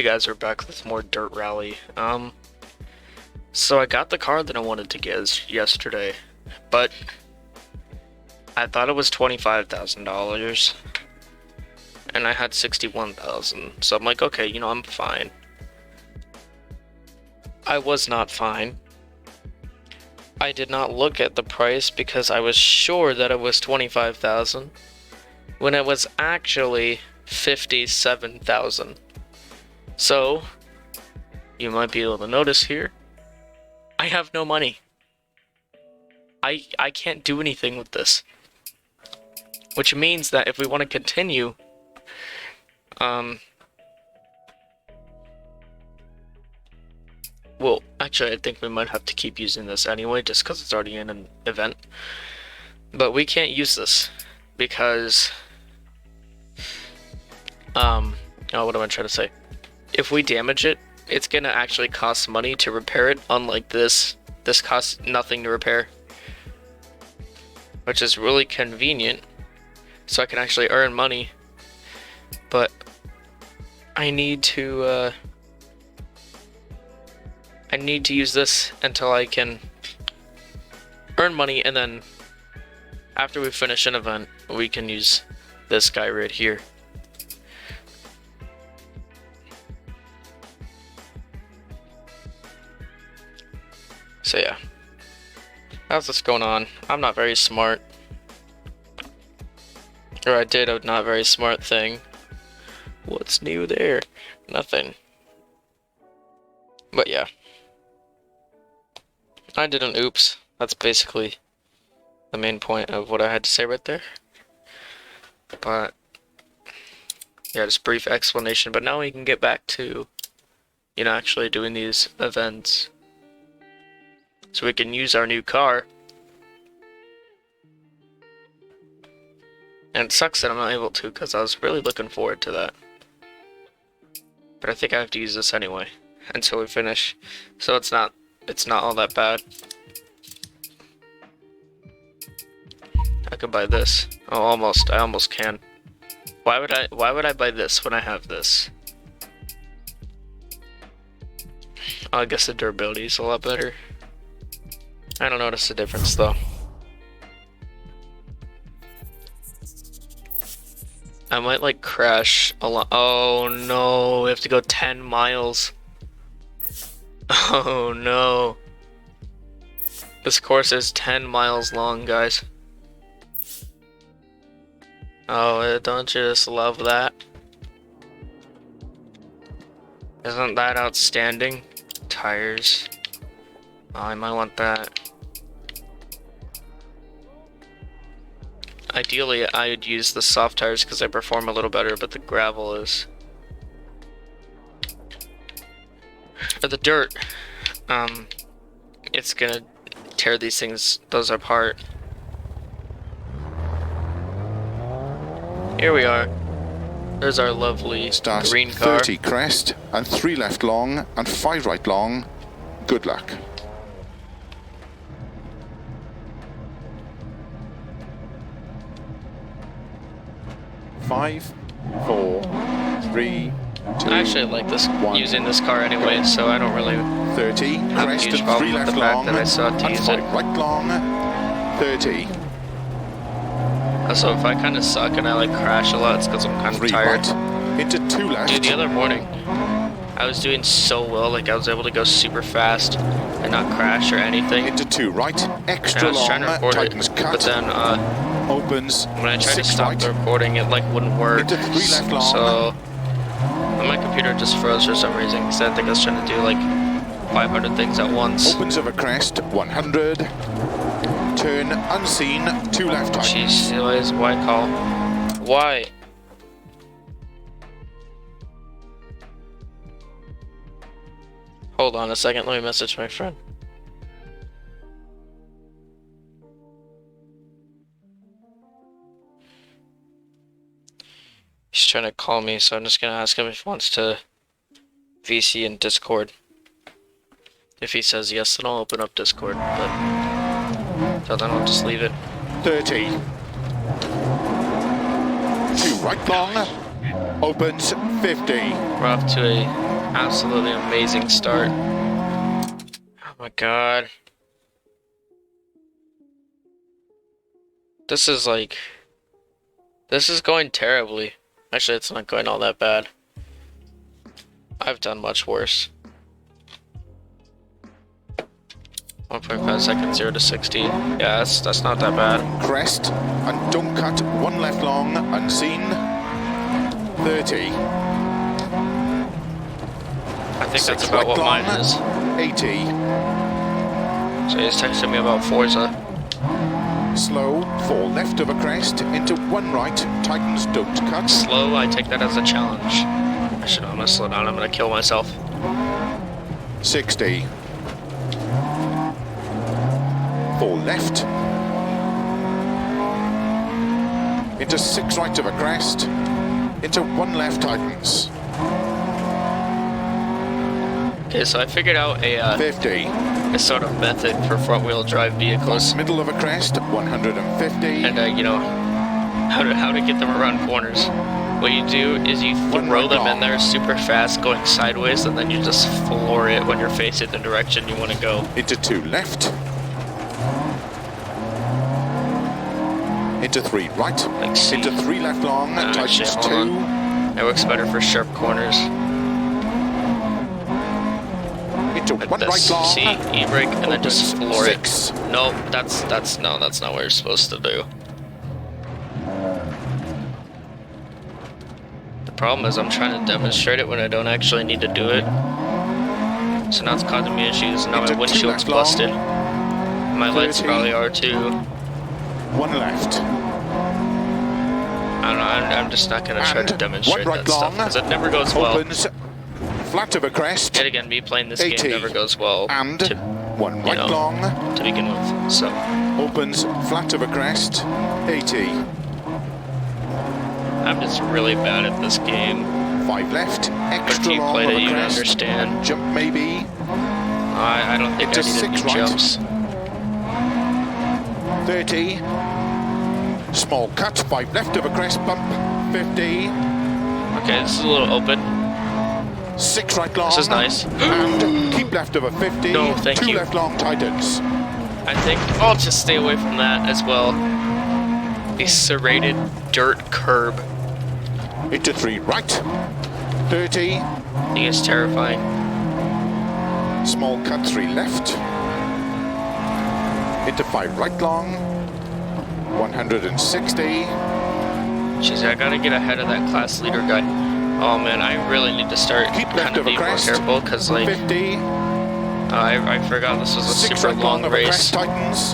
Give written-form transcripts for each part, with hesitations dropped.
Hey guys, we're back with more Dirt Rally. So I got the car that I wanted to get yesterday, but I thought it was $25,000, and I had $61,000. So I'm like, okay, I'm fine. I was not fine. I did not look at the price because I was sure that it was $25,000 when it was actually $57,000. So, you might be able to notice here, I have no money. I can't do anything with this. Which means that if we want to continue, well, actually I think we might have to keep using this anyway, just because it's already in an event. But we can't use this, because, oh, what am I trying to say? If we damage it, it's gonna actually cost money to repair it, unlike this. This costs nothing to repair. Which is really convenient, so I can actually earn money. But I need to use this until I can earn money, and then after we finish an event, we can use this guy right here. So yeah, how's this going on? I'm not very smart. Or I did a not very smart thing. What's new there? Nothing. But yeah. I did an oops. That's basically the main point of what I had to say right there. But yeah, just brief explanation. But now we can get back to, actually doing these events. So we can use our new car. And it sucks that I'm not able to, because I was really looking forward to that. But I think I have to use this anyway until we finish. So it's not all that bad. I could buy this. Oh, almost. I almost can. Why would I buy this when I have this? Oh, I guess the durability is a lot better. I don't notice the difference though. I might like crash a lot. Oh no, we have to go 10 miles. Oh no. This course is 10 miles long, guys. Oh, don't you just love that? Isn't that outstanding? Tires. Oh, I might want that. Ideally, I would use the soft tires because they perform a little better, but the gravel is... Or the dirt, it's gonna tear those apart. Here we are. There's our lovely green car. 30 crest, and 3 left long, and 5 right long. Good luck. 5, 4, 3, 2. I actually like this 1. using this car anyway, so I don't really 30 have a crest huge and problem 3 with the left fact long, that I still have to and use 5 it. right long. 30. Also, if I kind of suck and I like crash a lot, it's because I'm kind of 3 tired. right into 2 left. Dude, the other morning, I was doing so well, like I was able to go super fast and not crash or anything. Into 2 right, And extra I was trying to long, record tightens it, cut. but then Opens when I tried to 6 stop right. the recording, it like wouldn't work. Into 3 left long. So my computer just froze for some reason, because I think I was trying to do like 500 things at once. Opens of a crest, 100. Turn unseen, 2 left tightens. Jeez, why call? Why? Hold on a second, let me message my friend. He's trying to call me, so I'm just gonna ask him if he wants to VC in Discord. If he says yes, then I'll open up Discord, but so then I'll just leave it. 30. 2 right long. Opens 50. We're off to a Absolutely amazing start. Oh my god. This is like... This is going terribly. Actually, it's not going all that bad. I've done much worse. 1.5 seconds, 0 to 60. Yeah, that's not that bad. Crest, and don't cut, one left long, unseen, 30. I think that's Six about right what long, mine is. 80. So he's texting me about Forza. Slow, fall left of a crest, into one right, tightens, don't cut. Slow, I take that as a challenge. Actually, no, I'm gonna slow down, I'm gonna kill myself. 60. Fall left. Into 6 right of a crest, into 1 left, tightens. Okay, so I figured out a 50. sort of method for front-wheel drive vehicles. Middle of a crest, 150. And you know, how to get them around corners. What you do is you throw them in there super fast, going sideways, and then you just floor it when you're facing the direction you want to go. Into 2 left. Into 3 right. Like C. Into 3 left long, Actually, tightens hold 2. on. It works better for sharp corners. Into Like 1 this. right long. See, e-brake, and then just floor 6. it. No, that's not what you're supposed to do. The problem is I'm trying to demonstrate it when I don't actually need to do it. So now it's causing me issues. Now my windshield's busted. My lights 30. probably are too. 1 left. I don't know, I'm just not gonna try to And demonstrate 1 right that stuff, long. because it never goes well. Opens flat of a crest. Yet again, me playing this 80. game never goes well And to, 1 right long. to begin with, so... Opens flat of a crest. 80. I'm just really bad at this game. 5 left. But if Extra you long played of it, a you'd crest. understand. Jump maybe. I don't think Into I need 6 any right. jumps. 30. Small cut. 5 left of a crest bump. 50. Okay, this is a little open. 6 right long. This is nice. And keep left of a 50. No, thank 2 you. left long, tightens. I think I'll just stay away from that as well. The serrated dirt curb. Into 3 right. 30. I think it's terrifying. Small cut, 3 left. Into 5 right long. 160. Jeez, I gotta get ahead of that class leader guy. Oh man, I really need to start Keep kind left of of a being more crest. careful, because like, 50. I forgot this was a 6 super right long long of a race. crest, tightens.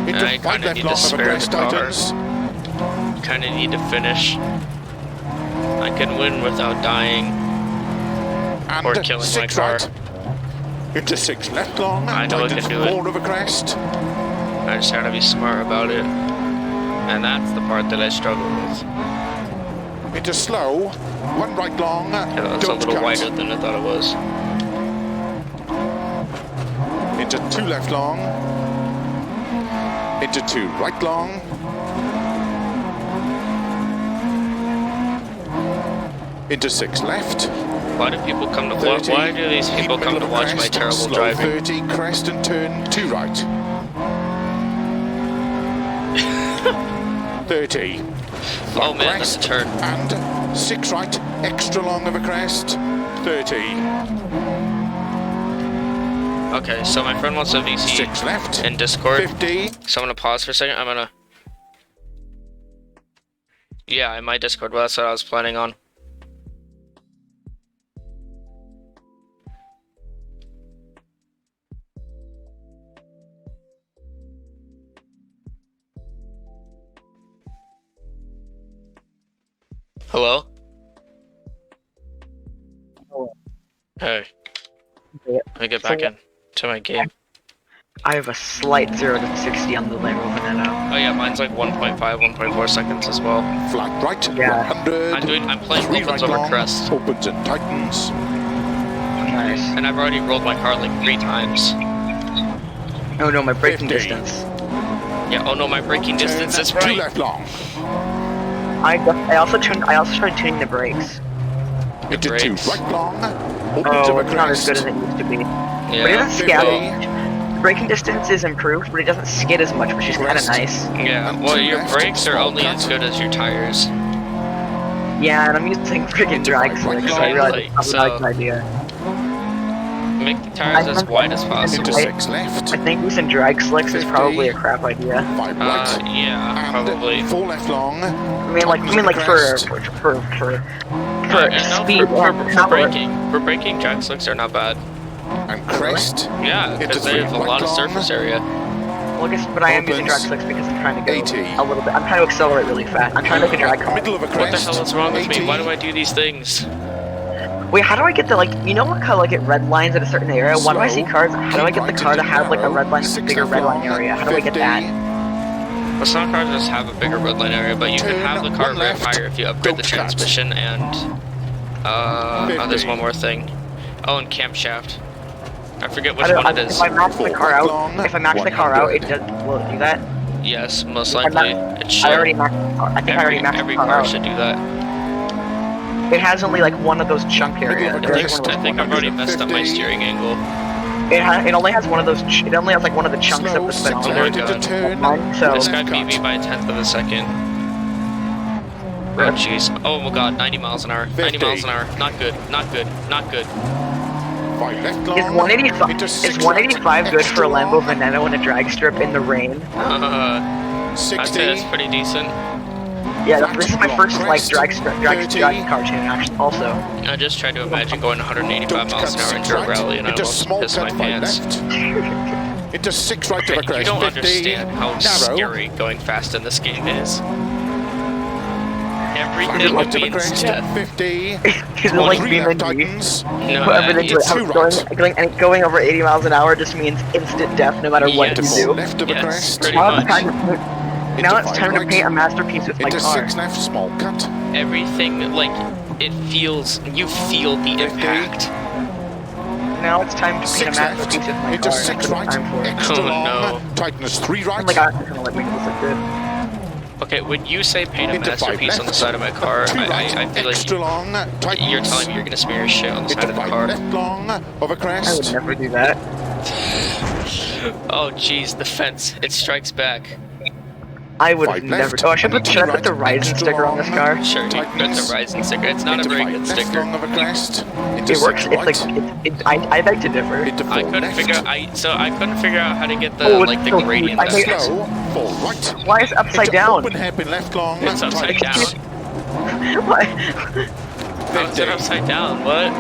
Into I 5 kinda left need to long of a spare crest, the car. tightens. Kinda need to finish. I can win without dying. And Or killing my 6 car. right. Into 6 left long. I know I can tightens do it. 4 of a crest. I just gotta be smart about it. And that's the part that I struggle with. Into slow. 1 right long. Yeah, that's a Don't little cut. wider than I thought it was. Into 2 left long. Into 2 right long. Into 6 left. Why do people come to 30. why do these Keep people come middle to of watch my crest, terrible slow driving? 30, crest and turn 2 right. 30. Oh Long man, that's a crest, turn. And 6 right, extra long of a crest. 30. Okay, so my friend wants a VC 6 left. in Discord. 50. So I'm gonna pause for a second. I'm gonna... Yeah, in my Discord, well, that's what I was planning on. Hello? Hey. Let me get back in to my game. I have a slight 0 to 60 on the Land Rover Nano. Oh yeah, mine's like 1.5, 1.4 seconds as well. Flat right, Yeah. 100. I'm playing 3 opens right over long, crest. opens and tightens. Nice. And I've already rolled my car like 3 times. Oh no, my braking 50. distance. Yeah, oh no, my braking distance is 2 right. left long. I also tried tuning the brakes. Your Into 2 brakes. right long. Opens Oh, of a it's not as crest. good as it used to be. But it Yeah. doesn't skid. Well, Braking distance is improved, but it doesn't skid as much, which is kind of Crest. nice. Yeah. And Well, 2 your left, brakes are small only cut. as good as your tires. Yeah, and I'm using freaking Into drag 5 right slicks, so I long. realized Like, it's probably not a good idea. Make the tires as wide as Into possible. 6 left. I think using drag slicks is 50. probably a crap idea. 5 right. Yeah, and probably. 4 left long. I mean, like for No, speed for and power. braking, drag slicks are not bad. And crest. Yeah, Into because they 3 have a right lot of long. surface area. Well, I guess, but I am using drag Opens. slicks because I'm trying to go 80. a little bit. I'm trying to accelerate really fast. I'm trying to make a drag car. Middle of a What the crest. hell is wrong with 80. me? Why do I do these things? Wait, how do I get the, like, you know what how, like, it red lines at a certain area? Why do I see Slow. cars? How do I get the Keep car to right have, like, a into red line, 6 bigger left red line long, area? How do I get 50. that? Well, some cars just have a bigger red line area, but you can Turn have the car one rev left. higher if you upgrade the Don't cut. transmission and oh, there's 50. one more thing. Oh, and camshaft. I forget which I don't, one it is. if I max the car out, Long, if I max the car out, 100. it does, will it do that? Yes, most If I likely. ma- It should. I already maxed the car. I think I already maxed Every the car car out. should do that. It has only, like, one of those chunk areas. of It a only crest. has one I of think those- I've already messed up my 50. steering angle. It only has one of those. It only has like one of the chunks Slow, of the 6 speedometer. left left into God. turn. Mine, so This guy left beat me cut. by a tenth of a second. Oh jeez. Oh my god, 90 miles an hour. 90 miles an hour. Not good. Not good. Not good. 5 left long. is 185 into is 6 185 good for a extra Lambo long. Veneno in a drag strip in the rain? I'd 60. say that's pretty decent. Yeah, Flat this is my long first like crest. drag 30. car tune actually. Also, I just tried to imagine going 185 Don't miles cut an hour in 6 dirt right. rally and I into almost small pissed my cut 5 pants. left. Into 6 right of a crest. You don't 50. understand how Narrow. scary going fast in this game is. Flat Everything right of a means crest. death. 50. because it like 3 being left in me. tightens. No, Put everything to it. it's How two going over 80 miles an hour just means instant death no matter what Yes. you Into do. 4 left of a Yes, crest. pretty Now it's much. time to Into now it's 5 time to right. paint a masterpiece with my Into car. 6 left, small cut. Everything, like, it feels, you feel the 50. impact. Now it's time to paint a 6 masterpiece left. with my Into car. 6 That's what right. it's time for. Extra Oh, long. no. Tightens 3 right. Oh my god, I'm gonna like make this look good. Okay, when you say paint a Into 5 masterpiece on the left. side of my car, 2 right. I feel like extra long. Tightens. you're telling me you're gonna smear your shit on the side Into of the 5 car. left long of a I would crest. never do that. Oh jeez, the fence, it strikes back. I would 5 have never. left. Oh, I should put Two the right. Ryzen Extra sticker on this long. car. Sure, you put the Tightens. Ryzen sticker. It's not Into a very 5 good left sticker. long of a crest. Into It works. 6 It's right. like I beg to differ. Into 4 I couldn't left. figure out. I couldn't figure out how to get the Oh, it's like the so gradient. cute. I of hate- that. Slow. 4 right. Why is it upside Into down? open hairpin left long. It's upside down. Tightens. Why? How is it upside down? What?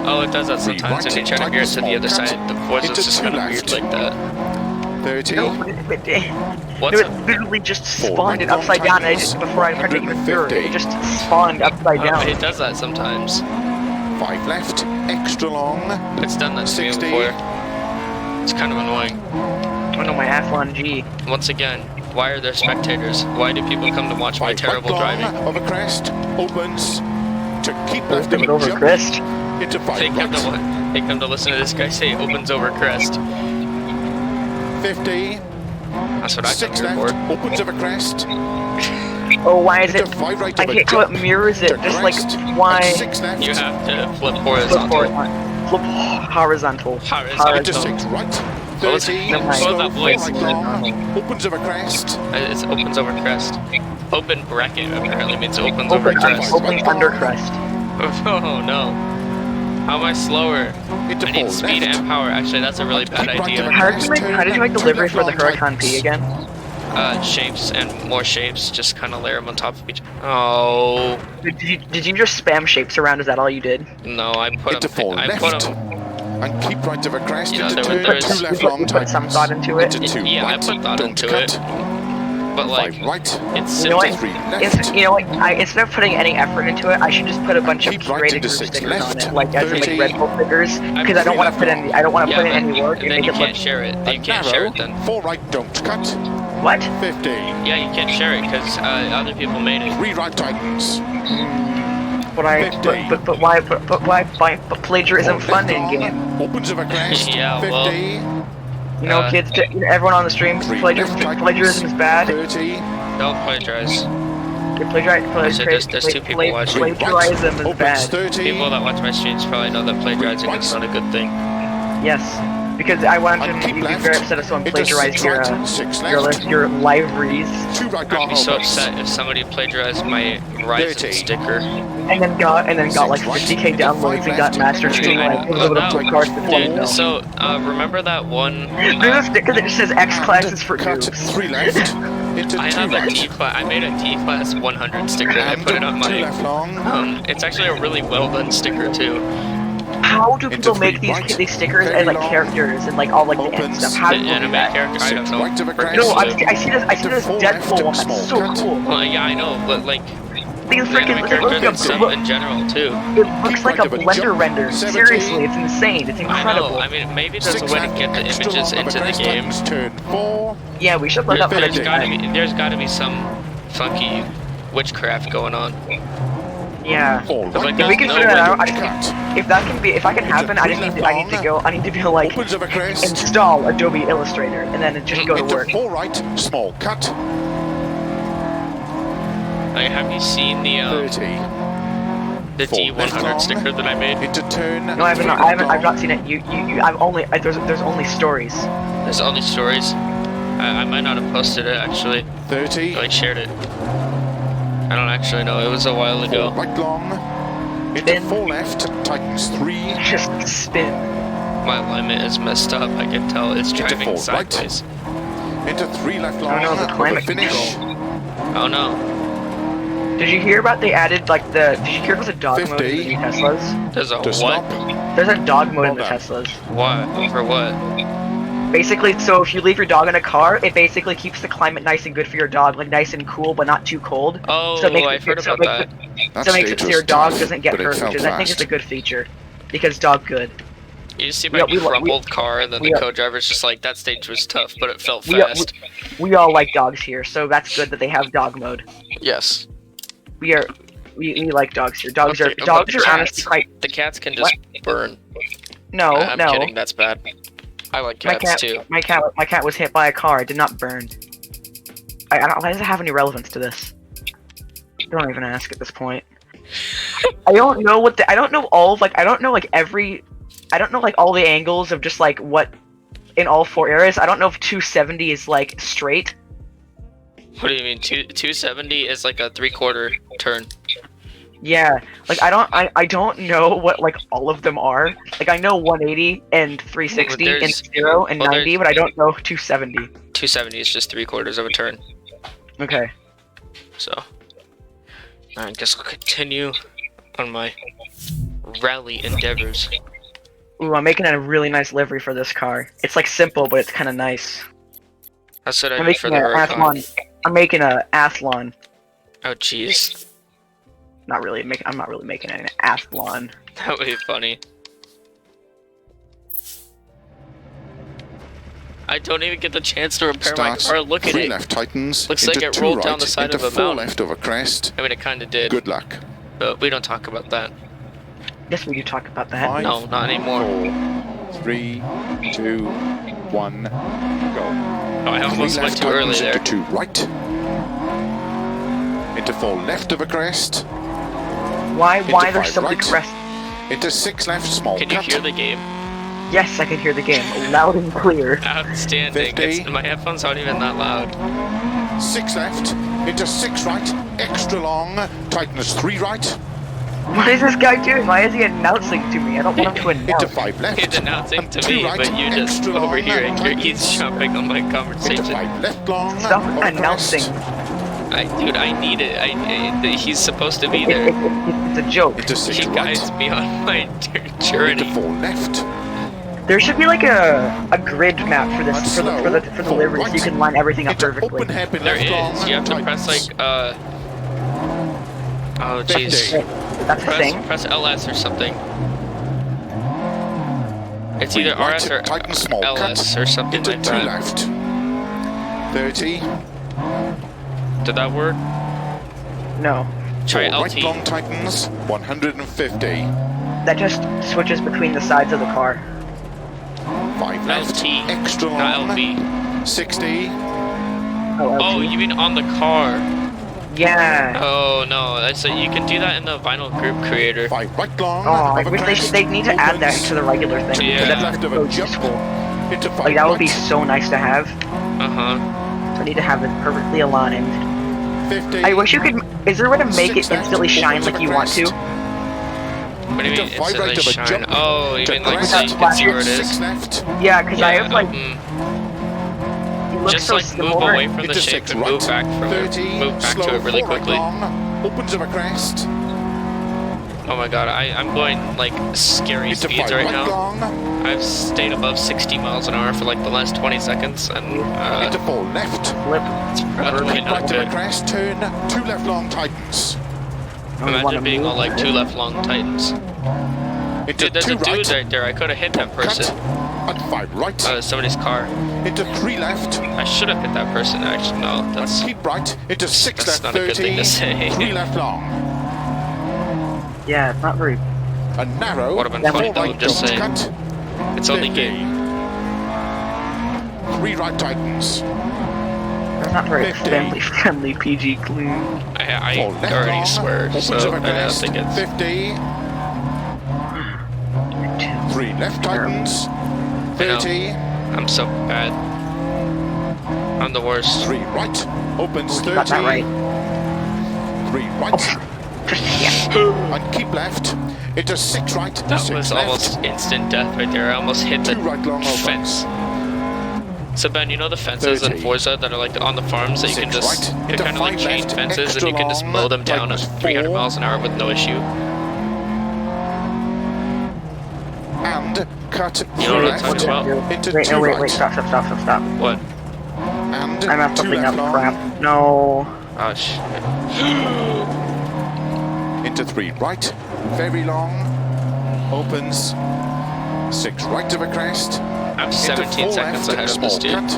Oh, it does that sometimes when you try to veer to the other side. The force is just kind of weird like that. 30. No, What's it up? literally just Four spawned it right upside long down. And I tightens. just before I tried to even mirror it, it 150. just spawned upside Oh, down. it does that sometimes. 5 left. Extra long. It's done that to me 60. before. It's kind of annoying. Oh no, my Athlon G. Once again, why are there spectators? Why do people come to watch my 5 terrible right long driving? of a crest. Opens. To keep left Opens of a over jump. crest. Into 5 They come right. they come to listen to this guy say opens over crest. 50. That's what I come 6 here left. for. Opens of a crest. Oh, why is Into it? 5 right I of a hate how it jump. mirrors it. To Just like crest. why? And 6 left. You have to flip Flip horizontal. Flip horizontal. Horizontal. Into 6 right. Well, it's- 30. never mind. Slow That voice. right long. Opens of a crest. It opens over crest. Open bracket apparently means opens over Open, crest. open under crest. Oh no. How am I slower? Into I need 4 speed left. and power. Actually, that's a really bad Keep right idea. to the How did you make the livery for the Huracan P again? Shapes and more shapes. Just kind of layer them on top of each. Oh Did you just spam shapes around? Is that all you did? no! I put Into 4 them. I left. put them. And keep right of a crest. You know, Into there 2. was- 2 left You long put some tightens. thought into it. Into 2 Yeah, I right. put thought Don't into cut. it. But like, 5 right. it's You know what? simply. 3 left. You know what? Instead of putting any effort into it, I should just put a bunch of Keep right curated into group 6 stickers on left. it, like as in like 30. Red Bull stickers, because I don't want to put any. I don't want to put in any work and then make you it can't look. share it. You And can't share narrow. it then. 4 right. Don't cut. What? 50. Yeah, you can't share it because other people made it. 3 right tightens. But why? But plagiarism 4 fun left in long. game. Opens of a crest. Yeah, well. 50. You know, kids. Everyone on the stream. 3 Plagiarism left tightens. is bad. 30. Don't plagiarize. There's two people watching. Plagiarism is Opens bad. 30. People that watch my streams probably know that plagiarizing is not a good thing. Yes, because I want And to keep be left. very upset if someone Into plagiarized 6 your, right, 6 left. your libraries, 2 right I'd long be so opens. upset if somebody plagiarized my Ryzen 30. sticker. and then got like 50k downloads and got master stream like a little bit cars for 20 Dude, mil. so remember that one? There's a sticker that just says X classes for Cut noobs. 3 left. Into 2 I have a right. T class. I made a T class 100 sticker and I And put it on 2 my. left long. It's actually a really well done sticker too. How do people Into make 3 right. these stickers Very and like long. characters and like all like the end Opens. stuff? How The do people do anime that? character, I don't 6 know. right of a crest. No, I see this Into Deadpool 4 one. left, That's so small cut. cool. Well, yeah, I know, but like These the anime characters and stuff in general too. It looks like a Right of a Blender jump. render. 70. Seriously, it's insane. It's I know. incredible. I mean, maybe there's 6 a way to left, get the extra images long of a into the crest, game. tightens turn 4. Yeah, we should learn how to There's do that. there's gotta be some funky witchcraft going on. Yeah. All But, like, right. If we can no figure that out, way. if that can happen, I need to go like Opens of a crest. install Adobe Illustrator and then just go to Into work. 4 right, small cut. Like, have you seen the 30. the Full left long. D100 sticker that I made? Into turn. No, I've 3 not. right I've long. not seen it. There's only stories. There's all these stories. I might not have posted it actually. 30. I like shared it. I don't actually know. It was a while 4 ago. right long. Into Spin. 4 left, tightens 3. Just spin. My alignment is messed up. I can tell it's Into driving 4 right. sideways. Into 3 left long. no, the with a climate finish. Oh no. Did you hear about they added like the? Did you hear about the dog mode in the 50. new Teslas? There's a To what? stop. There's a dog mode in the Hold on. Teslas. What? For what? Basically, so if you leave your dog in a car, it basically keeps the climate nice and good for your dog, like nice and cool, but not too cold. Oh, So it makes I've heard so it about makes that. That So it makes it stage so was your dog tough, doesn't get but it hurt, felt which is I think is fast. a good feature, because dog good. You just see We- my we- crumpled car, and then we- the co-driver's just like, that stage was tough, but it felt We, fast. we all like dogs here, so that's good that they have dog mode. Yes. We like dogs here. Dogs Okay, are about dogs are honestly cats. quite The cats can just burn. no I'm no. kidding. That's bad. I like My cats cat too. my cat was hit by a car. It did not burn. I don't. Why does it have any relevance to this? Don't even ask at this point. I don't know what the. I don't know all of, like. I don't know like every. I don't know like all the angles of just like what in all 4 areas. I don't know if 270 is like straight. What do you mean? 270 is like a 3/4 turn. Yeah, like I don't know what like all of them are. Like I know 180 and 360 and There's- 0 and well, 90, but I don't know 270. 270 is just 3/4 of a turn. Okay. So, I guess I'll continue on my rally endeavors. Ooh, I'm making a really nice livery for this car. It's like simple, but it's kind of nice. That's what I I'm did for making the a Huracan. athlon. I'm making a athlon. Oh jeez, Not really making. I'm not really making an athlon. that would be funny. I don't even get the chance to repair my Starts car. Look at 3 it. left tightens. Looks into like it 2 rolled right, down the side into of a 4 mountain. left over crest. I mean, it kind of did, Good luck. but we don't talk about that. Yes, we do talk about that. 5, No, not anymore. 4, 3, 2, 1, go. Oh, I almost 3 went left too early tightens there. into 2 right. Into 4 left of a crest. Why Into there's 5 so many right. crest? Into 6 left, small Can you cut. hear the game? Yes, I can hear the game loud and clear. Outstanding. 50. My headphones aren't even that loud. 6 left. Into 6 right. Extra long. Tightens 3 right. What is this guy doing? Why is he announcing to me? I don't want him to Into announce. 5 left. He's announcing And to 2 me, right, but you just extra long, overhearing. You're tightens. eavesdropping on my Into conversation. 5 left long. Stop over announcing. crest. Dude, I need it. He's supposed to be It- there. it's a joke. Into 6 He right. guides me on my Into journey. 4 left. There should be like a grid map for And this slow, for the 4 livery, so you right. can line everything up Into perfectly. open hairpin There left long. is. You have to press tightens. like oh jeez. 50. That's the thing. Press LS or something. It's 3 either right, RS or tighten small LS cut. or something Into like 2 that. left. 30. Did that work? No, Try 4 right LT. long tightens. 150. that just switches between the sides of the car. 5 left. LT, Extra not long. LV. 60. Oh, Oh, LT. you mean on the car? Yeah. Oh no, that's you can do that in the vinyl group creator. 5 right long. Oh, I of a wish crest, they need to add that into the regular thing. Yeah. Because left that's of so a jump. useful. Into 5 Like that would be right. so nice to have. Uh-huh. I need to have it perfectly aligned. 50. I wish you could. Is there a way to make it 6 left, instantly shine opens like of a you want to? crest. What do you mean Into 5 instantly right of a shine? jump. Oh, you To mean like crest. so you can see where it 6 is? left. Yeah, because I have like it looks Just so like move similar. away from the Into shape 6 and right. move back from 30. it. Move back Slow to it really 4 right quickly. long. Opens of a crest. Oh my god, I'm going like scary Into 5 speeds right right now. long. I've stayed above 60 miles an hour for like the last 20 seconds, and Into 4 left. Flip. it's probably Keep not right of a good. crest. Turn 2 left long tightens. Only wanna Imagine being move all like it. 2 left long titans. Into Dude, there's 2 a dude right. right there. I could have hit that Cut. person. And 5 right. Somebody's car. Into 3 left. I should have hit that person. Actually, no. And That's keep right. Into 6 that's left. not a good 30. thing to say. 3 left long. Yeah, it's not very. A narrow. Would have been That funny was though. right Just don't saying. cut. It's only 50. game. 3 right tightens. They're not very 50. family PG clean. I 4 left already long. swear, Opens so of a I don't crest. think it's. 50. 3 left tightens. 30. I'm so bad. I'm the worst. 3 right. Opens You 30. got that right. 3 right. Just yeah. And keep left. Into 6 right. That 6 was left. almost instant death right there. I almost hit the 2 right long fence. So Ben, you know the fences in 30. Forza that are like on the farms that you can 6 just right. they're Into kind of like 5 chain left. fences and Extra you can just long. mow them down at Tightens 300 4. miles an hour with no issue. And cut You know what I'm left. talking about? Into Wait, 2 no, wait, right. wait, stop. What? And I messed 2 something left up. long. Crap. No. Oh shit. Into 3 right. Very long. Opens. 6 right of a crest. I'm Into 17 4 seconds left. ahead of Small this dude. cut.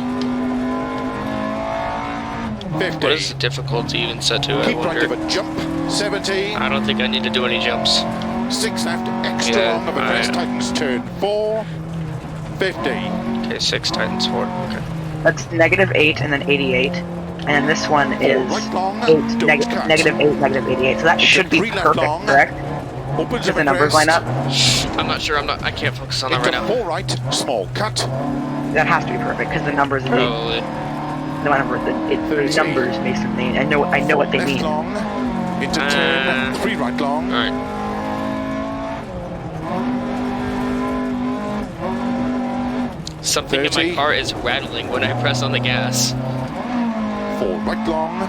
50. What is the difficulty even set to? I Keep right of wonder. a jump. 70. I don't think I need to do any jumps. 6 left. Extra Yeah, long of a crest. alright. Tightens turn 4. 50. Okay, 6 Titans 4. Okay. That's -8 and then 88. And this one is right long. 8, Don't neg cut. -8, -88. So that should be 3 left perfect, long. correct? Opens If of the a numbers crest. line up, I'm not sure. I can't focus on that Into right now. 4 right. Small cut. that has to be perfect because the numbers, Probably. the numbers basically. I know what they left mean. long. Into turn 3 right long. All right. Something in 30. my car is rattling when I press on the gas. 4 right long.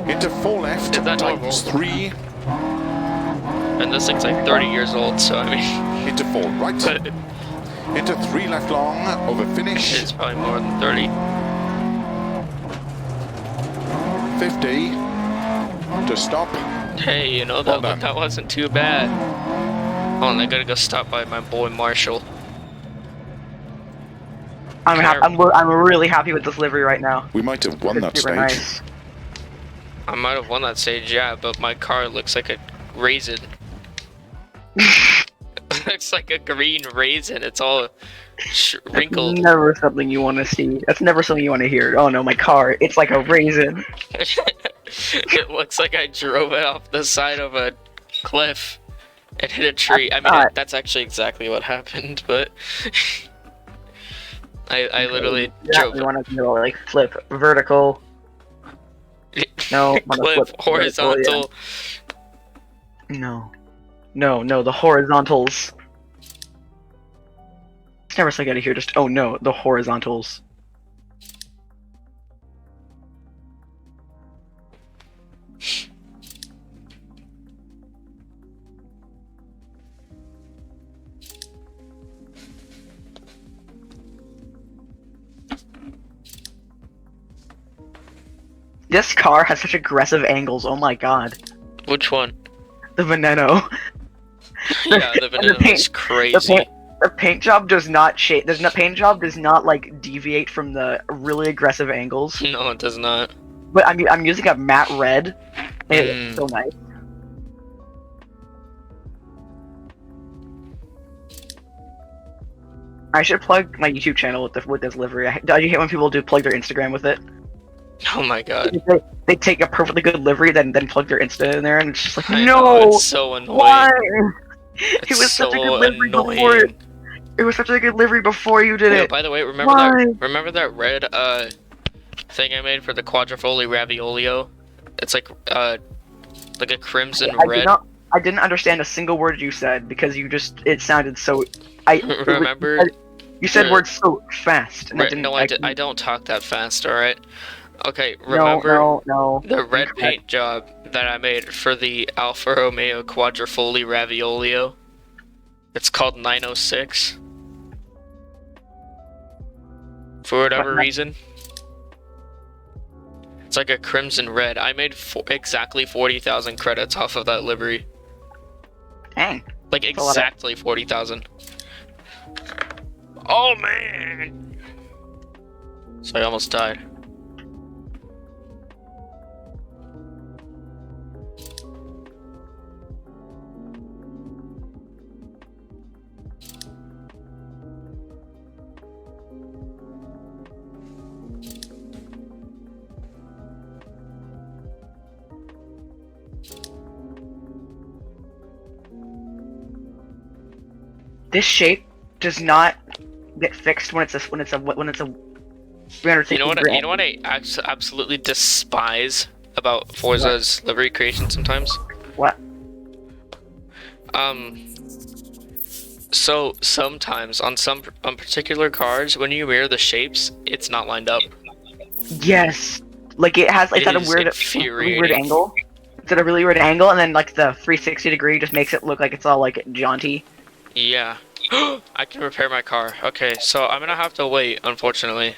Into 4 left. Is that normal? Tightens 3. And this thing's like 30 years old, so I mean, Into 4 right. but Into 3 left long. Over finish. it's probably more than 30. 50. To stop. Hey, you know, Well that done. that wasn't too bad. Hold on, I gotta go stop by my boy Marshall. I'm really happy with this livery right now. We might have won It's that super stage. nice. I might have won that stage, yeah, but my car looks like a raisin. It looks like a green raisin. It's all wrinkled. Never something you want to see. That's never something you want to hear. Oh no, my car. It's like a raisin. It looks like I drove it off the side of a cliff and hit a tree. I mean, not- that's actually exactly what happened, but I literally Yeah, drove you want to go like flip vertical. No, I'm gonna cliff flip horizontal. No, the horizontals. It's never something out of here. Just oh no, the horizontals. This car has such aggressive angles. Oh my god, Which one? the Veneno. Yeah, the vanilla paint- is crazy. The paint job does not shade. The paint job does not like deviate from the really aggressive angles. No, it does not. But I'm using a matte red. And Mm. it's so nice. I should plug my YouTube channel with this livery. Do you hate when people do plug their Instagram with it? Oh my god. They take a perfectly good livery, then plug their Insta in there, and it's just like, I no, know, it's so annoying. why? It's It was such a good so livery before. annoying. It was such a good livery before you did Yeah, it. by the way, Why? remember that red thing I made for the quadrifoli raviolio? It's like a crimson red. I didn't understand a single word you said because it sounded so. Remember? You said words so fast, and No, I don't talk that fast. All right. Okay, No, remember no. the red Incorrect. paint job that I made for the Alfa Romeo Quadrifoli Raviolio? It's called 906. For whatever reason. It's like a crimson red. I made exactly 40,000 credits off of that livery. Dang. Like exactly 40,000. Oh man! So I almost died. This shape does not get fixed when it's a 360 You know what? degree You know what I absolutely despise about Forza's livery creation sometimes. What? So sometimes on particular cars, when you mirror the shapes, it's not lined up. Yes. Like it's at a infuriating. weird angle. It's at a really weird angle, and then like the 360 degree just makes it look like it's all like jaunty. Yeah. I can repair my car. Okay, so I'm gonna have to wait, unfortunately.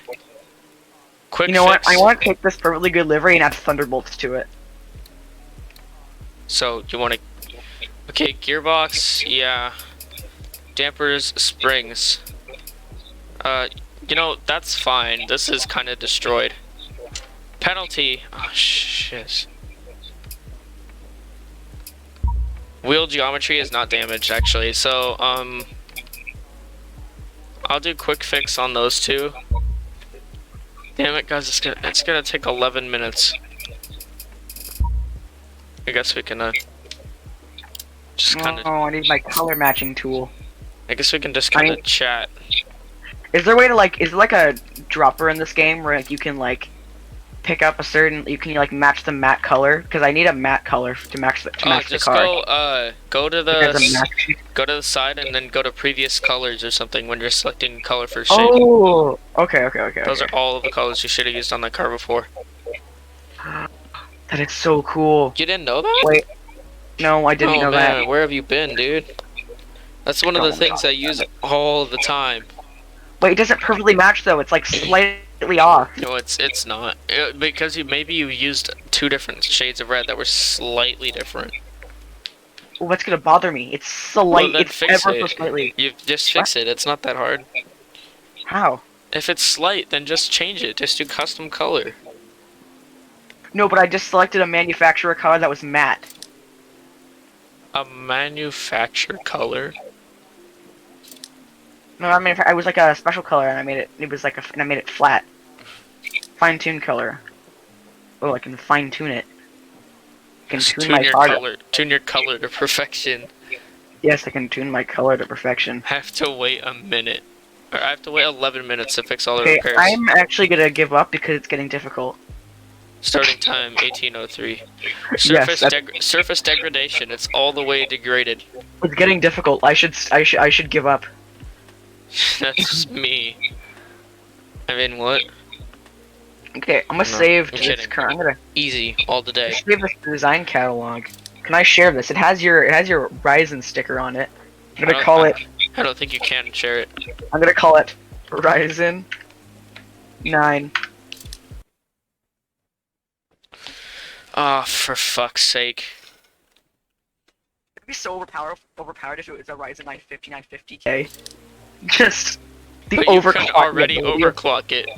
Quick You know fix. what? I want to take this perfectly good livery and add thunderbolts to it. So you want to? Okay, gearbox. Yeah. Dampers, springs. You know that's fine. This is kind of destroyed. Penalty. Oh shit. Wheel geometry is not damaged actually. So I'll do quick fix on those two. Damn it, guys! It's gonna take 11 minutes. I guess we can just kind of. Oh, I need my color matching tool. I guess we can just kind of chat. Is there a way to is there like a dropper in this game where like you can like pick up you can like match the matte color? Because I need a matte color to match the car. Just go to the side and then go to previous colors or something when you're selecting color for shape. Oh, okay. Those are all of the colors you should have used on that car before. That is so cool. You didn't know that? Wait, no, I didn't know that. Where have you been, dude? That's one of the things I use all the time. Wait, it doesn't perfectly match though. It's like slightly off. No, it's not. Because maybe you used two different shades of red that were slightly different. What's gonna bother me? It's slight. Well, it's ever so slightly. You just fix it. It's not that hard. How? If it's slight, then just change it. Just do custom color. No, but I just selected a manufacturer color that was matte. A manufacturer color? No, I mean I was like a special color, and I made it. It was like and I made it flat. Fine-tune color. Oh, I can fine-tune it. I can tune my color. Tune your color to perfection. Yes, I can tune my color to perfection. I have to wait a minute. Or I have to wait 11 minutes to fix all the Okay, repairs. I'm actually gonna give up because it's getting difficult. Starting time 1803. Surface degradation. It's all the way degraded. It's getting difficult. I should give up. That's me. I mean, what? Okay, I'm gonna save I'm this kidding. current. I'm gonna Easy all the day. save this design catalog. Can I share this? It has your Ryzen sticker on it. I'm gonna call it. I don't think you can share it. I'm gonna call it Ryzen 9. Ah, for fuck's sake. It'd be so overpowered if it was a Ryzen 9 5950K. Just the overclock. But you can already overclock it.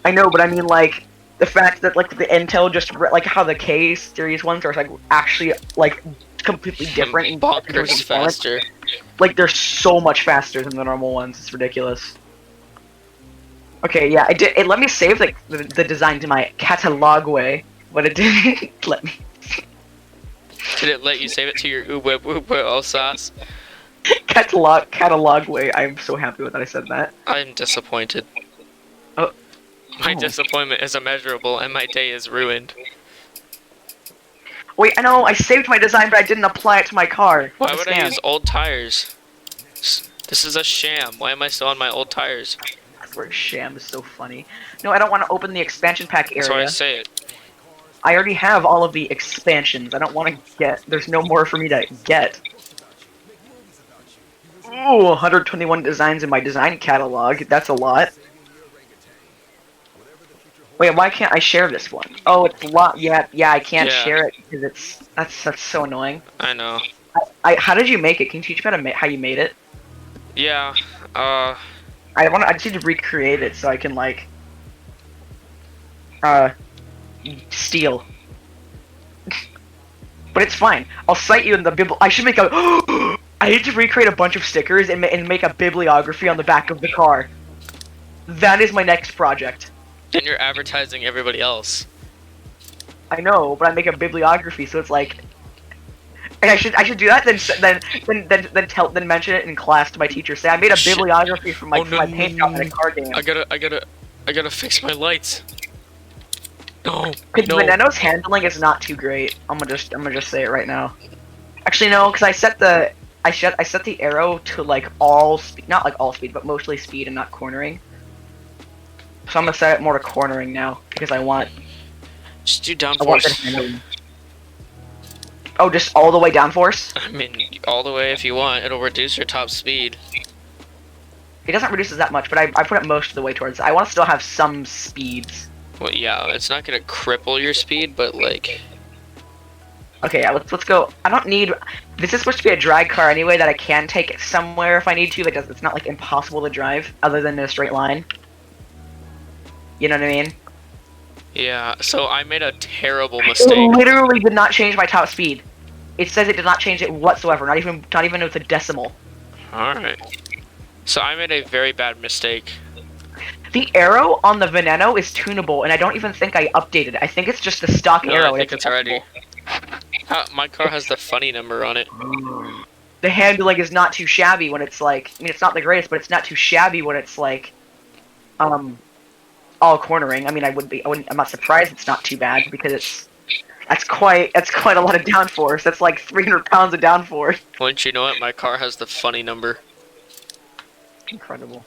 I know, but I mean like the fact that like the Intel just like how the K series ones are like actually like completely different in terms of Bonkers performance. faster. Like they're so much faster than the normal ones. It's ridiculous. Okay, yeah, it let me save the design to my catalogway, but it didn't let me. Did it let you save it to your sauce? Catalogway. I'm so happy with that I said that. I'm disappointed. Oh, My oh. disappointment is immeasurable, and my day is ruined. Wait, I know I saved my design, but I didn't apply it to my car. Why would I use old tires? This is a sham. Why am I still on my old tires? That's where sham is so funny. No, I don't want to open the expansion pack area. That's why I say it. I already have all of the expansions. I don't want to get. There's no more for me to get. Ooh, 121 designs in my design catalog. That's a lot. Wait, why can't I share this one? Oh, it's a lot. Yeah, I can't share it because that's so annoying. I know. How did you make it? Can you teach me how you made it? Yeah. I just need to recreate it so I can like steal. But it's fine. I'll cite you in the bibli. I should make a. I need to recreate a bunch of stickers and make a bibliography on the back of the car. That is my next project. Then you're advertising everybody else. I know, but I make a bibliography, so it's like. And I should do that. Then mention it in class to my teacher. Say I made a bibliography for my paint job in a car game. I gotta fix my lights. No. Because Veneno's handling is not too great. I'm gonna just say it right now. Actually, no, because I set the arrow to like all speed, not like all speed, but mostly speed and not cornering. So I'm gonna set it more to cornering now because I want. Just do downforce. Oh, just all the way downforce? I mean, all the way if you want. It'll reduce your top speed. It doesn't reduce it that much, but I put it most of the way towards. I want to still have some speeds. Well, yeah, it's not gonna cripple your speed, but like. Okay, yeah, let's go. I don't need. This is supposed to be a drag car anyway that I can take it somewhere if I need to. It's not like impossible to drive other than in a straight line. You know what I mean? Yeah. So I made a terrible mistake. It literally did not change my top speed. It says it did not change it whatsoever. Not even with a decimal. All right. So I made a very bad mistake. The arrow on the Veneno is tunable, and I don't even think I updated it. I think it's just the stock arrow. I think it's already. My car has the funny number on it. The handling is not too shabby when it's like. I mean, it's not the greatest, but it's not too shabby when it's like, all cornering. I mean, I'm not surprised it's not too bad because that's quite a lot of downforce. That's like 300 pounds of downforce. Wouldn't you know it? My car has the funny number. Incredible.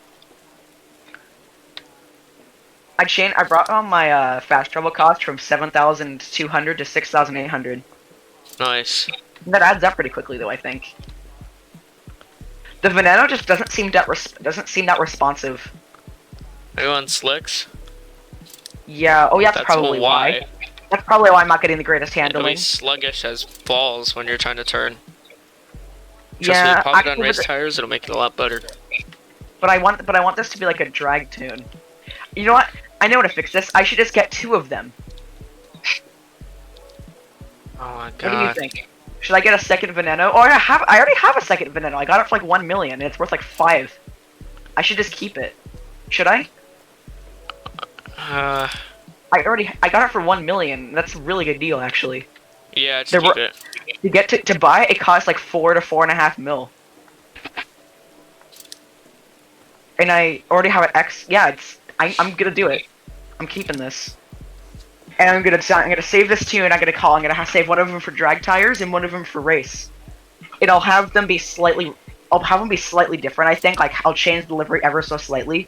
I brought on my fast travel cost from 7,200 to 6,800. Nice. That adds up pretty quickly, though. I think. The Veneno just doesn't seem that responsive. Are you on slicks? Yeah. Oh, yeah. That's probably why. That's probably why I'm not getting the greatest handling. It'll be sluggish as balls when you're trying to turn. Trust yeah. me, pop it on race tires. It'll make it a lot better. But I want this to be like a drag tune. You know what? I know how to fix this. I should just get 2 of them. Oh my god. What do you think? Should I get a second Veneno? Oh, I already have a second Veneno. I got it for like 1 million, and it's worth like 5. I should just keep it. Should I? I got it for 1 million. That's a really good deal, actually. Yeah, just keep it. To buy it costs like 4 to 4.5 mil. And I already have an X. Yeah, I'm gonna do it. I'm keeping this. And I'm gonna save this too, and I'm gonna save one of them for drag tires and one of them for race. And I'll have them be slightly different. I think like I'll change the livery ever so slightly.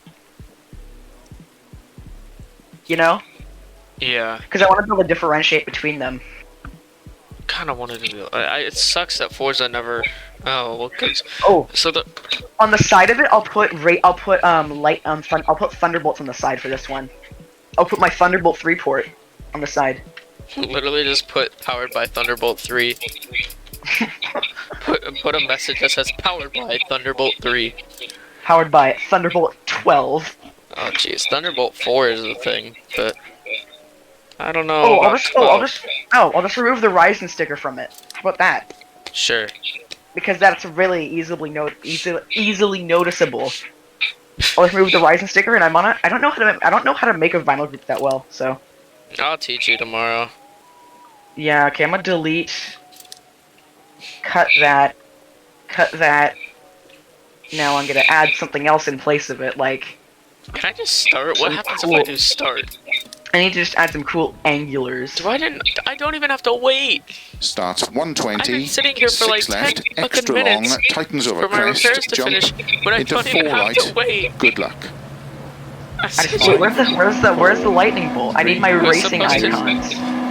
You know? Yeah. Because I want to be able to differentiate between them. Kind of wanted to do. It sucks that Forza never. Oh well, cause. Oh. So on the side of it, I'll put Thunderbolts on the side for this one. I'll put my Thunderbolt 3 port on the side. Literally just put powered by Thunderbolt 3. put a message that says powered by Thunderbolt 3. Powered by Thunderbolt 12. Oh jeez, Thunderbolt 4 is the thing, but I don't know. Oh, I'll just remove the Ryzen sticker from it. How about that? Sure. Because that's really easily noticeable. I'll just remove the Ryzen sticker, and I'm on it. I don't know how to make a vinyl group that well. So I'll teach you tomorrow. yeah, okay. I'm gonna delete, cut that. Now I'm gonna add something else in place of it, like Can I just start? What happens if I do start? I need to just add some cool angulars. I don't even have to wait. Starts I've been 120. sitting here for like 6 10 left. fucking Extra long. minutes Tightens over for my crest. repairs to Jump finish when I into don't even 4 have right. to wait. Good luck. Wait, where's the lightning bolt? I need my racing icons.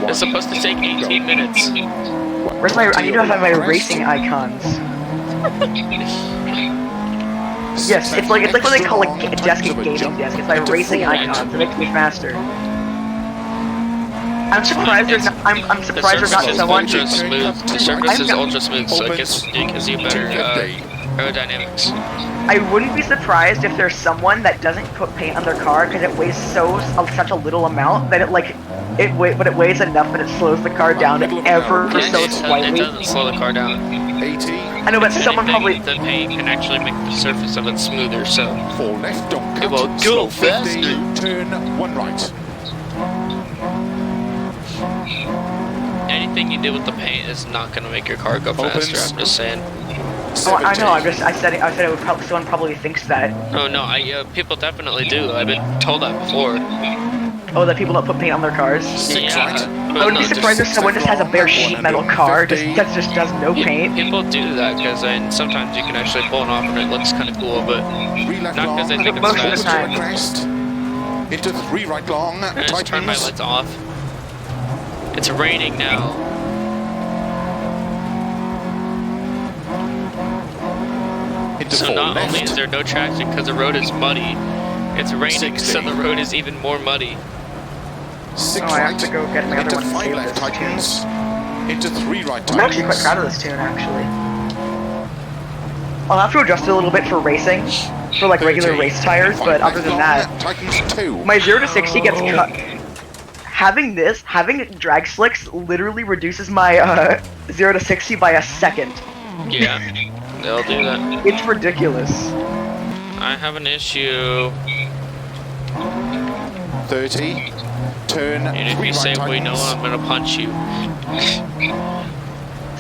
It's supposed to take 18 minutes. I need to have my racing icons. Yes, it's like what they call like a desk at gaming desk. It's my racing icons. It makes me faster. I'm surprised there's not. I'm surprised there's not someone. The surface is ultra smooth, so it gives you better aerodynamics. I wouldn't be surprised if there's someone that doesn't put paint on their car because it weighs such a little amount that it weighs enough that it slows the car down ever so slightly. It doesn't slow the car down. 80. I know, but someone probably. The paint can actually make the surface of it smoother, so 4 left, don't cut. it will go faster. Turn 1 right. Anything you do with the paint is not going to make your car go faster. I'm just saying. Oh, I know. I said it would probably. Someone probably thinks that. Oh no, people definitely do. I've been told that before. Oh, that people don't put paint on their cars. Yeah. I wouldn't be surprised if someone just has a bare sheet metal car that just does no paint. People do that because sometimes you can actually pull it off and it looks kind of cool, but not because they think Most of the it's time. fast. Into 3 right long. I just turn my lights off. It's raining now. Into So 4 not left. only is there no traction because the road is muddy, it's raining, 60. so the road is even more muddy. 6 Oh, I have right. to go get my Into other one. 5 left tightens. Into 3 right I'm actually quite tightens. proud of this tune, actually. I'll have to adjust it a little bit for racing, for like regular 30. race tires, 5 but other left than long, that, tightens 2. my 0 to 60 gets cut. Having drag slicks literally reduces my 0 to 60 by a second. Yeah, they'll do that. It's ridiculous. I have an issue. 30. Turn And if 3 you right say we know, tightens. I'm gonna punch you.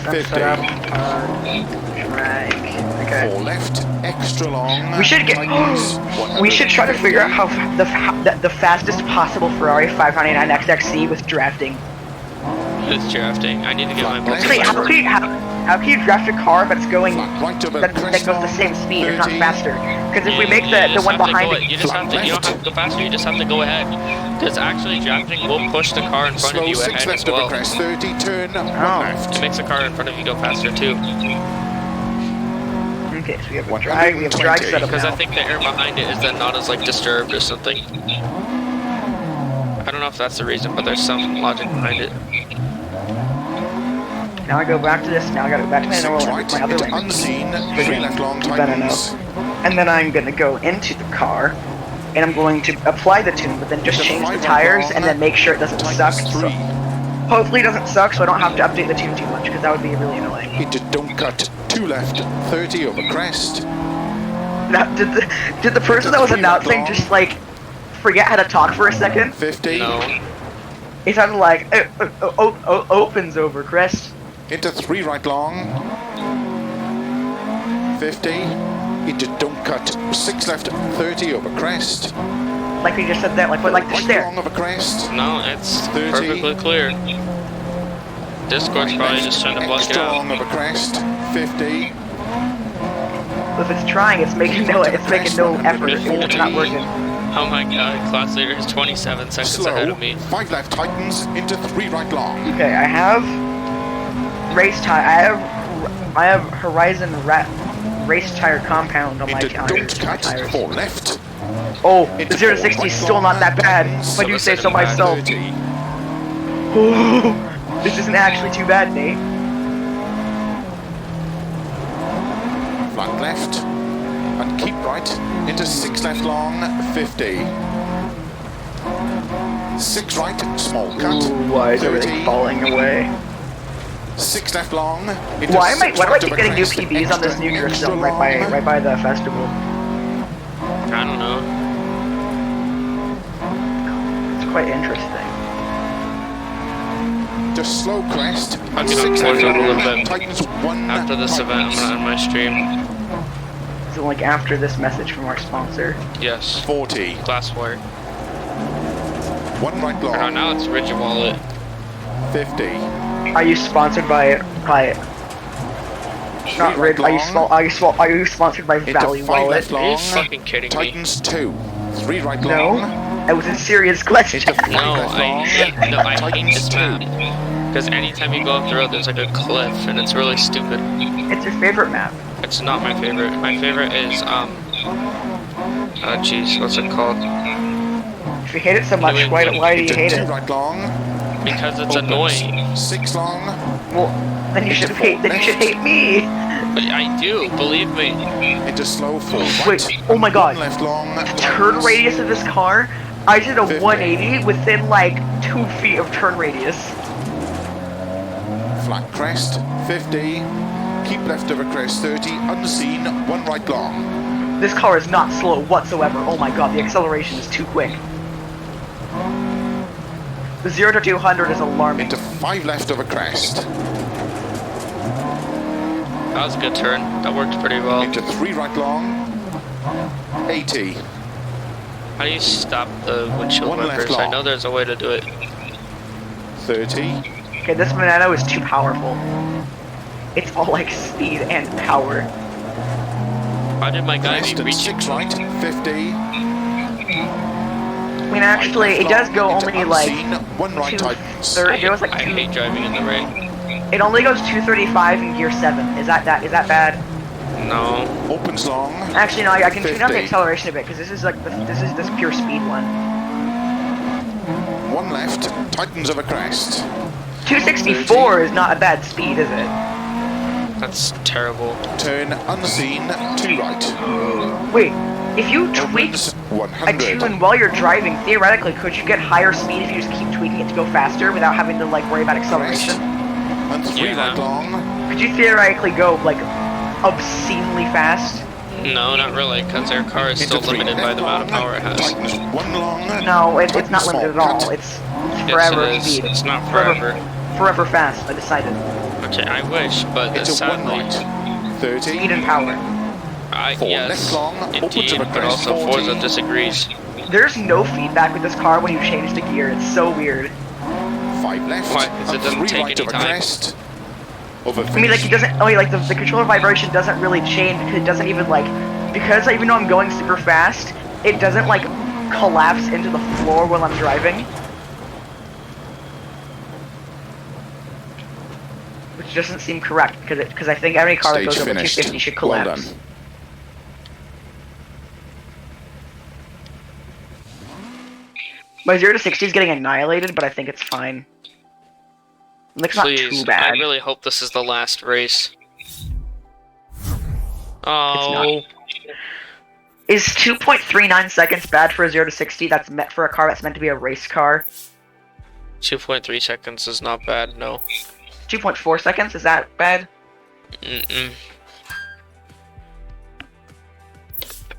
Set up, drag. Okay. 4 left, extra long. We should get. tightens, We should try to figure out how the fastest possible Ferrari 599 XXC with drafting. It's drafting. I need to get my Wait, how can you draft a car that's going Right over that crest goes the long, same speed, if not 30. faster? Because if we make You the just one have to behind go- it, you don't have to go faster, you just have to go ahead. Because actually drafting will push the car in front of Slow you 6 ahead as left over well. crest, 30. Turn 1 Oh. left. It makes the car in front of you go faster too. okay, so we have drag set up Because I now. think the air behind it is then not as like disturbed or something. I don't know if that's the reason, but there's some logic behind it. Now I go back to this. Now I gotta go back to my 6 normal, right, my other into lane. unseen. 3 left long Then tightens. enough. And then I'm gonna go into the car, and I'm going to apply the tune, but then just Into change 5 the right tires, long, and then make sure it doesn't suck. tightens So 3. hopefully it doesn't suck, so I don't have to update the tune too much, because that would be really annoying. Into don't cut. 2 left, 30 over crest. Now, did the person that was announcing just like forget how to talk for a second? 50. No. It sounded like opens over crest. Into 3 right long. 50. Into don't cut. 6 left, 30 over crest. Like we just said that, like just Right there. long over crest. No, it's 30. perfectly clear. Discord's probably just trying to block it Extra out. long over crest. 50. If it's trying, it's making no effort. It's not working. Oh my god, class leader is 27 seconds ahead Slow. of me. 5 left tightens. Into 3 right long. Okay, I have race tire. I have Horizon race tire compound on my Into tires. don't cut. tires. 4 left. Oh, the Into 0 to 4 60 is right still not that bad. long. If I do say so 7 myself. 30. This isn't actually too bad, Nate. Flat left. And keep right. Into 6 left long. 50. 6 right. Small cut. Ooh, why is everything 30. falling away? 6 left long. Why do I keep getting new PBs on this new drift zone right by the festival? I don't know. It's quite interesting. Just slow crest. I'll And get on 6 board left a little long. bit. Tightens 1. After this event, I'm gonna end my stream. So like after this message from our sponsor. Yes. 40. Glassware. 1 right Oh, long. now it's Rigid Wallet. 50. Are you sponsored by not right Rid? Are you sponsored by Into Valley 5 Wallet? left Are you long. fucking kidding me? Tightens 2. 3 right No. long. It was a serious question. Into 5 No, left long. I hate Tightens this 2. map. Because anytime you go up the road, there's like a cliff, and it's really stupid. It's your favorite map. It's not my favorite. My favorite is, jeez, what's it called? If you hate it so much, New why England. do you Into hate 2 it? right long. Because it's Opens. annoying. 6 long. Well, then you should Into hate. Then you should hate me. But I do, believe me. Into slow 4 right. Wait. Oh my God. 1 left long. Turn radius of this car. I did a 50. 180 within like 2 feet of turn radius. Flat crest. 50. Keep left over crest. 30. Unseen. 1 right long. This car is not slow whatsoever. Oh my God, the acceleration is too quick. The 0 to 200 is alarming. Into 5 left over crest. That was a good turn. That worked pretty well. Into 3 right long. 80. How do you stop the windshield 1 left wipers? I long. know there's a way to do it. 30. Okay, this Monado is too powerful. It's all like speed and power. Why did my guy Crest be and reaching? 6 right. 50. I mean, actually, it does go Into only like unseen, 1 right tightens. 230. There was like I hate driving in the rain. it only goes 235 in gear 7. Is that bad? No. Opens long. Actually, no. I can tune down the 50. acceleration a bit because this is like this pure speed one. 1 left. Tightens over crest. 264 is not a bad speed, is it? That's terrible. Turn unseen. 2 right. Wait, if you tweak Opens a 100. tune while you're driving, theoretically, could you get higher speed if you just keep tweaking it to go faster without having to like worry about acceleration? And 3 Yeah. right long. Could you theoretically go like obscenely fast? No, not really, because their car is Into still 3 limited by left the amount of long. power it has. Tightens 1 long. No, it's Tightens not limited at small all. cut. It's Yes, forever it is. speed. It's not forever. Forever fast. I decided. Okay, I wish, but Into 1 sadly, right. Speed 30. and power. Four yes, left long, upwards indeed, of a but crest, also 40. Forza disagrees. There's no feedback with this car when you change the gear. It's so weird. 5 left. Why? 'Cause it and doesn't 3 take right any of a time. crest. Over I mean, like, it doesn't. Oh, like the controller vibration doesn't really change because it doesn't even like because even though I'm going super fast, it doesn't like collapse into the floor while I'm driving. Which doesn't seem correct because I think every car that Stage goes over finished. 250 should Well collapse. done. My 0 to 60 is getting annihilated, but I think it's fine. Like, it's not Please, too I bad. really hope this is the last race. Oh, Is 2.39 seconds bad for a 0 to 60? That's meant for a car that's meant to be a race car. 2.3 seconds is not bad, no. 2.4 seconds? Is that bad? Mm-mm.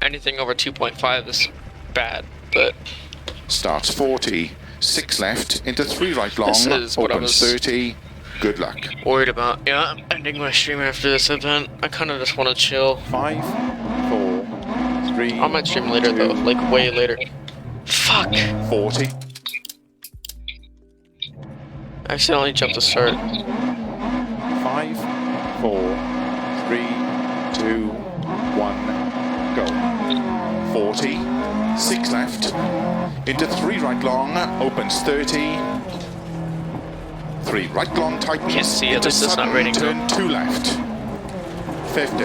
Anything over 2.5 is bad, but Starts 40. 6 left. Into 3 right long. This is what I Opens was- 30. Good luck. worried about. Yeah, I'm ending my stream after this event. I kind of just want to chill. 5, 4, 3. I might stream later though, like way later. Fuck! 40. I accidentally jumped the start. 5, 4, 3, 2, 1, go. 40. 6 left. Into 3 right long. Opens 30. 3 right long tightens. Can't see it, Into this is not sudden raining, turn 2 left. 50.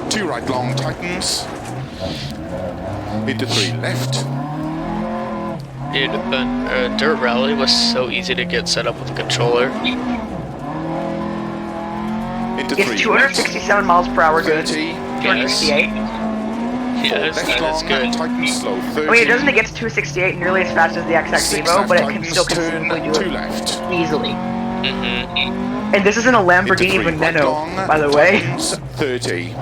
2 right long tightens. Into 3 left. Dude, but Dirt Rally was so easy to get set up with a controller. Into 3 Is 267 miles per hour good? 30. 268? Yes, Left that is long, good. tightens slow 30. I mean, it doesn't get to 268 nearly as fast as the XX 6 Evo, left but it can tightens, still turn consistently do 2 it left. easily. Mm-hmm. And this isn't a Into Lamborghini 3 right Veneno, long, by the way. tightens 30.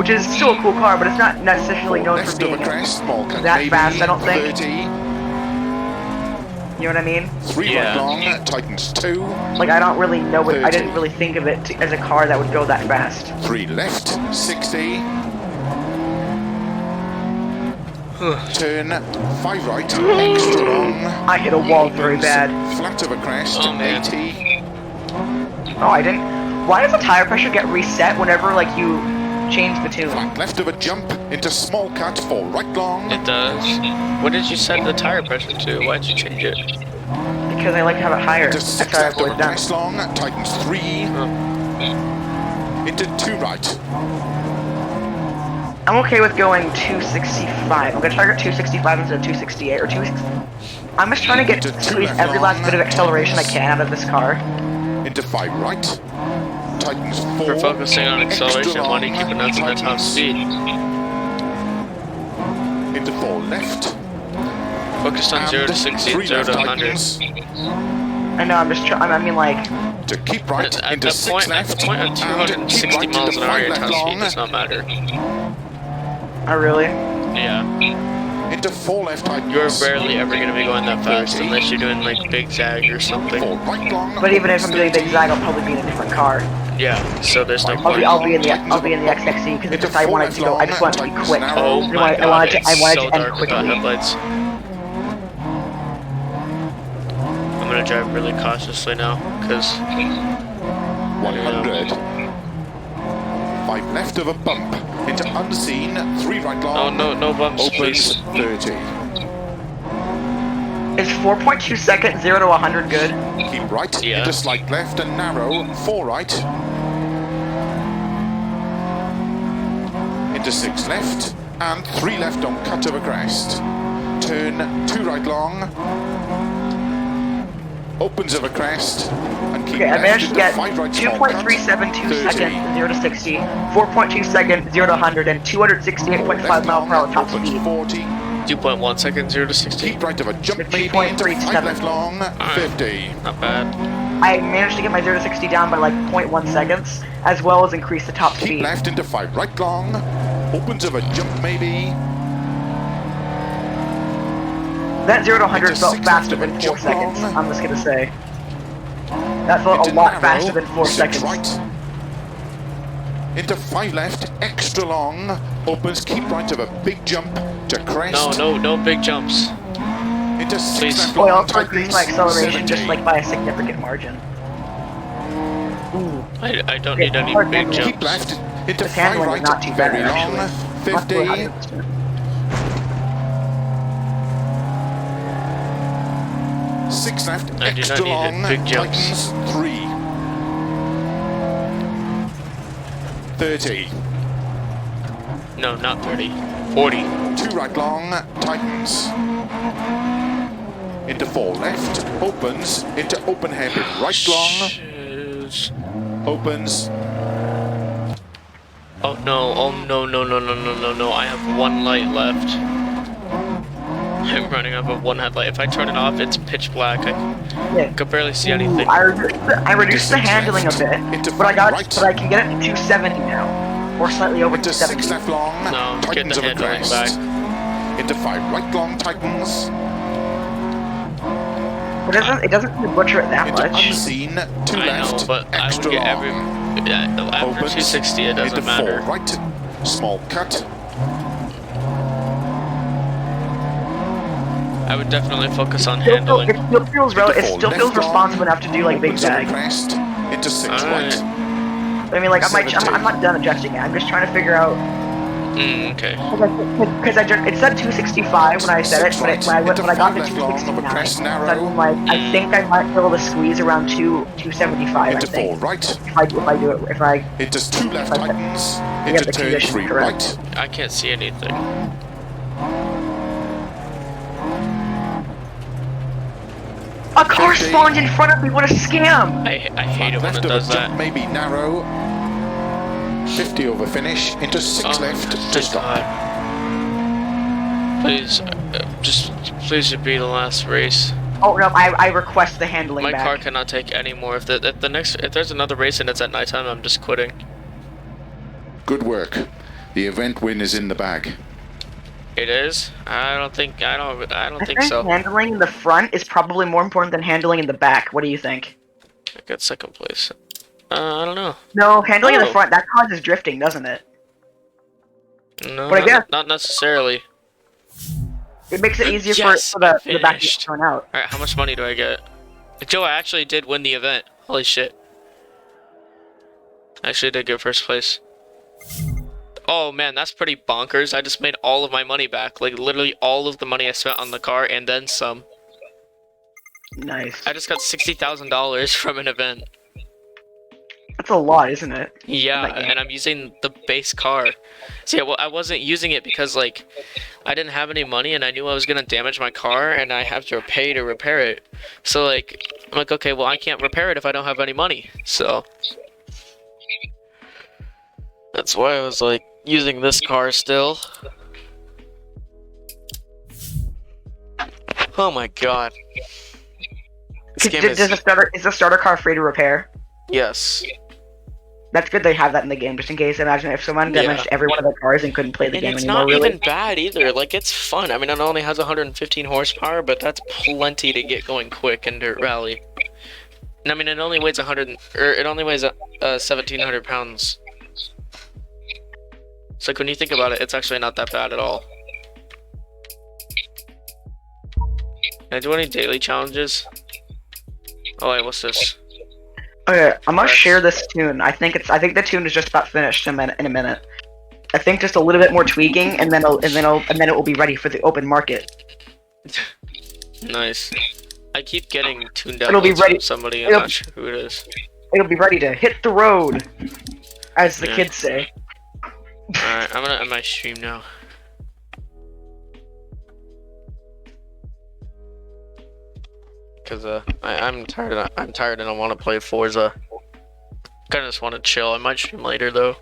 which is still a cool car, but it's not necessarily Four known for left being of a crest, small cut that maybe, fast, I don't think. 30. You know what I mean? 3 Yeah. right long, tightens 2. Like, I don't really know it. I 30. didn't really think of it as a car that would go that fast. 3 left, 60. Turn 5 right, extra long. I hit a wall very Opens bad. Flat of a crest, Oh, man. 80. Oh, I didn't. Why does the tire pressure get reset whenever, like, you change the tune? Flat left of a jump into small cut, 4 right long. It does. What did you set the tire pressure to? Why'd you change it? Because I like to have it higher. Into That's 6 how I've left of a always done. crest long, tightens 3. Into 2 right. I'm okay with going 265. I'm gonna target 265 instead of 268 or 260. I'm just trying to get Into two squeeze left every last long, bit of acceleration I can out of this car. Into 5 right. Tightens 4. For focusing on Extra acceleration, why do you long, keep it at the top tightens. speed? Into 4 left. Focus on 0 to 60 and 0 to 100. I know. I'm just trying. I mean, like, To keep right At into the 6 point, left. at the point of and 260 keep right miles into an hour, 5 your left top speed long. does not matter. I really. Yeah. Into 4 left tightens. You're barely ever going to be going that fast unless you're doing like big zag or something. 4 right long. But even if I'm doing big 30. zag, I'll probably be in a different car. Yeah, so there's no I'll point. be, I'll be in the XXE because Into just I wanted to go. I just wanted to be quick. Oh my god, I wanted it's to so end dark without quickly. headlights. I'm gonna drive really cautiously now, because 100. 5 left of a bump. Into unseen. 3 right long. no bumps, Opens please. 30. Is 4.2 seconds 0 to 100 good? Keep right. Yeah. Into slight left and narrow. 4 right. Into 6 left. And 3 left on cut of a crest. Turn 2 right long. Opens of a crest. And keep Okay, I left managed to into get 5 right small cut. 2.372 30. seconds 0 to 60, 4.2 seconds 0 to 100, and 268.5 Left mile per hour long, top opens speed. 40. 2.1 seconds, 0 to 60. Keep right of a jump It's maybe into 2.37. 5 left long. 50. Not bad. I managed to get my 0 to 60 down by like 0.1 seconds, as well as increase the top Keep speed. left into 5 right long. Opens of a jump maybe. That 0 to 100 Into felt 6 faster left of a than 4 jump seconds, long. I'm just gonna say. That felt a Into lot narrow, faster than 4 6 seconds. right. Into 5 left, extra long. Opens, keep right of a big jump to crest. No big jumps. Into 6 Please. left Well, I long, also increased my tightens, acceleration 70. just like by a significant margin. Ooh. I don't Okay, need any hard big handling. jumps. Keep left into This 5 handling is right, not too bad, very long. actually. Not 50. 100%. 6 left, I do not extra need long, big jumps. tightens 3. 30. No, not 30. 40. 2 right long, tightens. Into 4 left, opens, into open hairpin right long, Shiz. opens, Oh no, I have one light left. I'm running off of one headlight. If I turn it off, it's pitch black. I Yeah. could barely see Ooh, anything. I reduced the handling a bit, Into but I got, right. but I can get it to 270 now, or slightly over into 270. 6 left long, No, get tightens the of a handling crest. back. Into 5 right long, tightens. But it doesn't butcher it that Into much. unseen, 2 I left, know, but I would extra get long. every... Yeah, after Opens, 260, it doesn't into 4 matter. right, small cut. I would definitely focus on It handling. still feels Into it 4 still left feels long, responsive enough to do like big opens of a zag. crest. Into 6 Alright. right. I mean, like I'm 70. not done adjusting it. I'm just trying to figure out Okay. because it said 265 when I said it, 6 but right, when I into got 5 to left long, of a 269, crest so narrow. I'm like, I think I might be able to squeeze around 275. Into I think 4 right, if I do it if I into 2 left, Okay. tightens. get Into the turn condition 3 correct. right. I can't see anything. A car 50. spawned in front of me. What a scam! I hate it when Left it of a does jump, that. maybe narrow. 50 over finish. Into 6 Oh, left to thank stop. God. Please, please be the last race. Oh no, I request the handling My back. car cannot take any more. If there's another race and it's at nighttime, I'm just quitting. Good work. The event win is in the bag. It is? I don't think so. Handling in the front is probably more important than handling in the back. What do you think? I got second place. I don't know. No, handling in the Oh. front, that causes drifting, doesn't it? No, But I guess not necessarily. it makes it easier Yes, for the back to finished. turn out. Alright, how much money do I get? Joe, I actually did win the event. Holy shit. I actually did get first place. Oh man, that's pretty bonkers. I just made all of my money back. Like, literally all of the money I spent on the car and then some. Nice. I just got $60,000 from an event. That's a lot, isn't it? Yeah, and I'm using the base car. See, well, I wasn't using it because, like, I didn't have any money and I knew I was gonna damage my car and I have to pay to repair it. So, like, I'm like, okay, well, I can't repair it if I don't have any money. So, that's why I was, like, using this car still. Oh my god. This game Is the starter car free to repair? Yes. That's good they have that in the game, just in case. Imagine if someone damaged every one of their cars and couldn't play the And game it's anymore, not really. even bad either. Like, it's fun. I mean, it only has 115 horsepower, but that's plenty to get going quick in Dirt Rally. And I mean, it only weighs 1,700 pounds. So, like, when you think about it, it's actually not that bad at all. Can I do any daily challenges? Oh wait, what's this? Okay, I'm gonna Correct. share this tune. I think the tune is just about finished in a minute. I think just a little bit more tweaking, and then it will be ready for the open market. Nice. I keep getting tuned It'll be downloads ready- from somebody. I'm it'll- not sure who it is. It'll be ready to hit the road, as the Yeah. kids say. Alright, I'm gonna end my stream now. Cause I'm tired and I want to play Forza. Kinda just want to chill. I might stream later though.